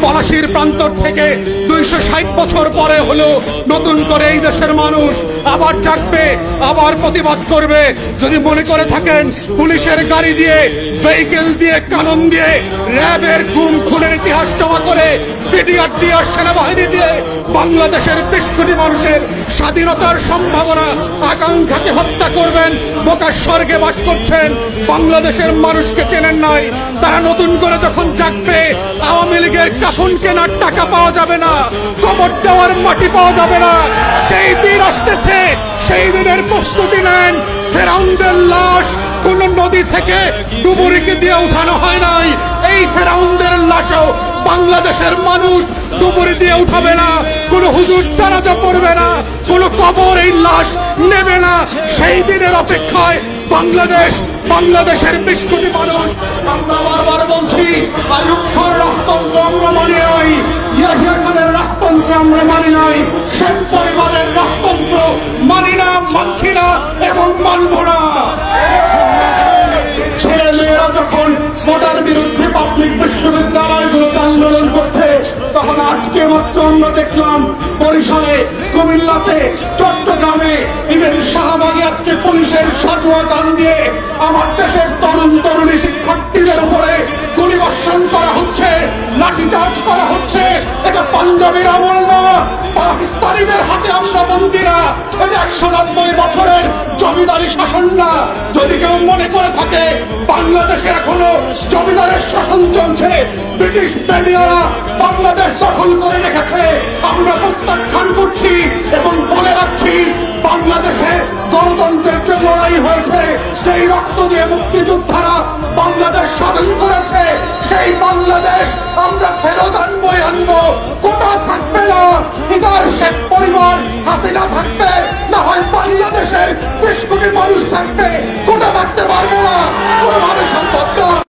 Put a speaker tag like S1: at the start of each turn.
S1: পলাশির প্রান্তর থেকে 260 বছর পরে হলো নতুন করে এই দেশের মানুষ আবার জাগবে, আবার প্রতিবাদ করবে। যদি মনে করে থাকেন পুলিশের গাড়ি দিয়ে, ভেহিকেল দিয়ে, কানন দিয়ে, র্যাবের গুম খুনের ইতিহাস জমা করে, বিডিআর দিয়ে, সেনাবাহিনী দিয়ে বাংলাদেশের 20 কোটি মানুষের স্বাধীনতার সম্ভাবনা আকাঙ্ক্ষাকে হত্যা করবেন, বোকার স্বর্গে বাস করছেন, বাংলাদেশের মানুষকে চেনেন নাই। তারা নতুন করে যখন জাগবে, আওয়ামী লীগের কাফন কেনার টাকা পাওয়া যাবে না, কবর দেওয়ার মাটি পাওয়া যাবে না। সেই দিন আসতেছে, সেই দিনের প্রস্তুতি নেন। ফেরাউনদের লাশ কোন নদী থেকে ডুবুরিকে দিয়ে উঠানো হয় নাই। এই ফেরাউনদের লাশও বাংলাদেশের মানুষ ডুবুরি দিয়ে উঠাবে না, কোন হুজুর জানাজা পড়বে না, কোন কবর এই লাশ নেবে না। সেই দিনের অপেক্ষায় বাংলাদেশের 20 কোটি মানুষ। আমরা বারবার বলছি, আইয়ুব খান রাজতন্ত্র আমরা মানি নাই, ইয়াহিয়া খানের রাজতন্ত্র আমরা মানি নাই, শেখ পরিবারের রাজতন্ত্র মানি না, মানছি না এবং মানব না। ছেলে মেয়েরা যখন ভোটার বিরুদ্ধে পাবলিক বিশ্ববিদ্যালয়গুলোতে আন্দোলন করছে, তখন আজকে মাত্র আমরা দেখলাম বরিশালে, কুমিল্লাতে, চট্টগ্রামে, ইভেন শাহবাগে আজকে পুলিশের সাজোয়া গান দিয়ে আমার দেশের তরুণ তরুণী শিক্ষার্থীদের উপরে গুলিবর্ষণ করা হচ্ছে, লাঠিচার্জ করা হচ্ছে। এটা পাঞ্জাবের আমল না, পাকিস্তানিদের হাতে আমরা বন্দী না, এটা 190 বছরের জমিদারি শাসন না। যদি কেউ মনে করে থাকে বাংলাদেশে এখনো জমিদারের শাসন চলছে, ব্রিটিশ বেনিয়ারা বাংলাদেশ দখল করে রেখেছে, আমরা প্রত্যাখ্যান করছি এবং বলে রাখছি, বাংলাদেশে গণতন্ত্রের যে লড়াই হয়েছে, সেই রক্ত দিয়ে মুক্তিযোদ্ধারা বাংলাদেশ স্বাধীন করেছে, সেই বাংলাদেশ আমরা ফেরত আনবো, কোটা থাকবে না।